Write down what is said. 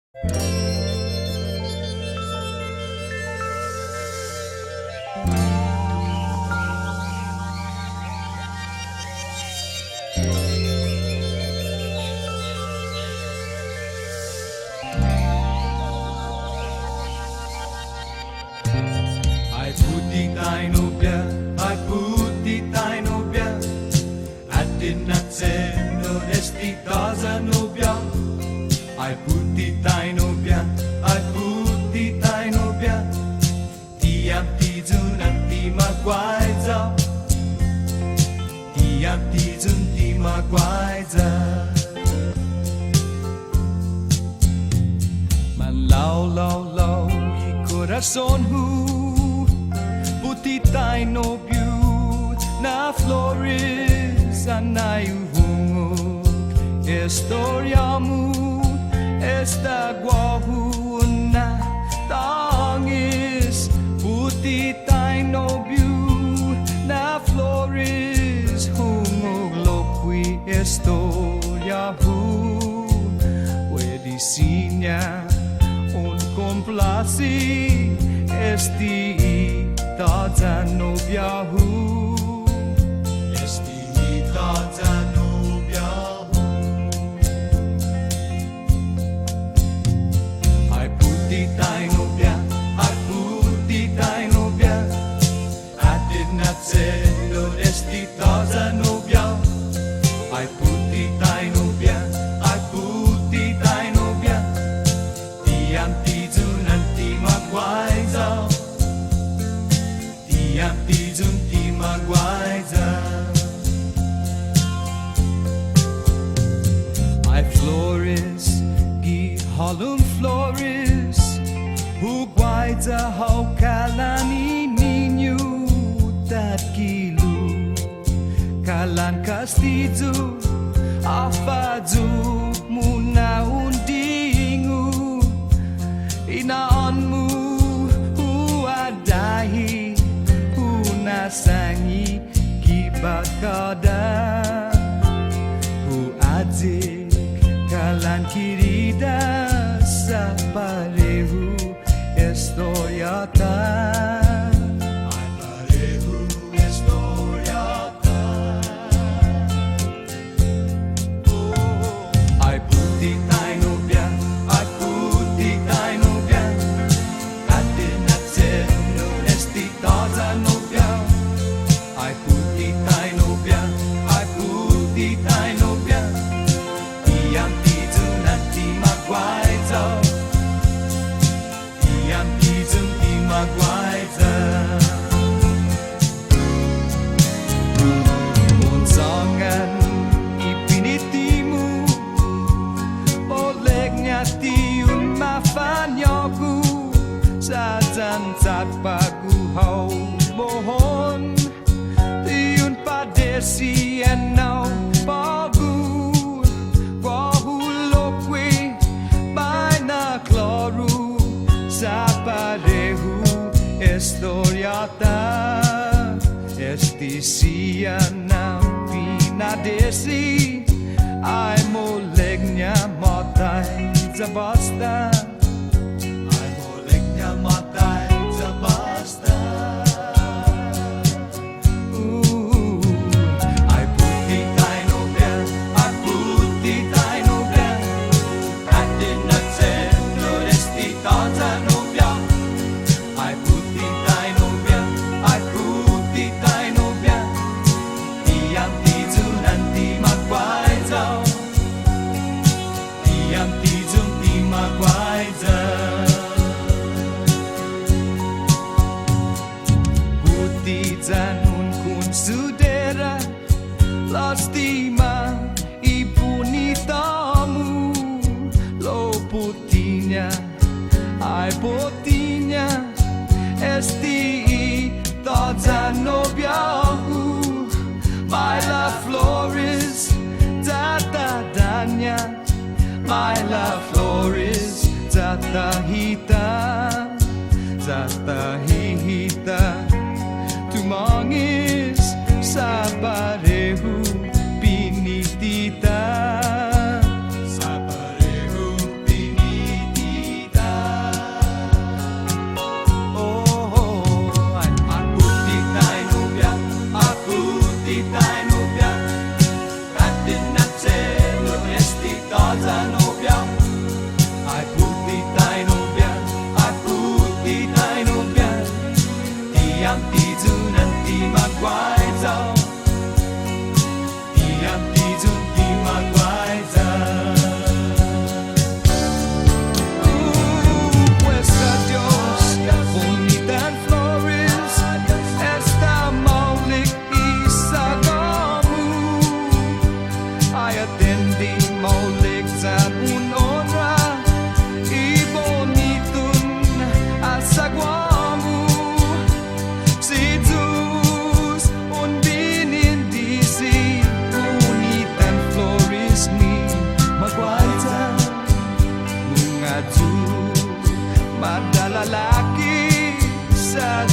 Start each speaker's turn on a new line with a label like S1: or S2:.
S1: I puti tainobia, I puti tainobia. I did not say no destitaza nobia. I puti tainobia, I puti tainobia. Tiam tijun anti magwaiza. Tiam tijun ti magwaiza. Man lau lau lau i corazon hu puti tainobia na flores anayuhungog historia mu esta guahu na tangis puti tainobia na flores hungog lokwi historia hu wedisinya un complasi esti taza novia hu esti taza novia hu ai puti tainobia ai puti tainobia I did not say no esti taza novia ai puti tainobia ai puti tainobia tiam tijun anti magwaiza tiam tijun ti magwaiza ai flores gi halum flores hu guaiza hau kalani ninyu tat kilu kalan castizo afaju muna undingu inaonmu huadahi hunasangi kibakada huadzik kalan kirida saparehu historiata parehu historiata ai puti tainobia ai puti tainobia I did not say no esti taza nobia ai puti tainobia ai puti tainobia tiam tijun anti magwaiza tiam tijun ti magwaiza Monsangan ipinitimu olegnya tiun mafanyoku sajan takpaku hau mohon tiun padesi enau pagu wahu lokwe baina kloru saparehu historiata estisia nam pinadesi ai molegnya motai zabasta ai molegnya motai zabasta ai puti tainobia ai puti tainobia I did not say no esti taza nobia ai puti tainobia ai puti tainobia tiam tijun anti magwaiza tiam tijun ti magwaiza puti zanun kun sudera lastima ipunitamu lo putinya ai putinya esti taza nobiahu my love flores data danya my love flores data hita data hita tumangis sabarehu pinitita sabarehu pinitita puso, madalalaki sa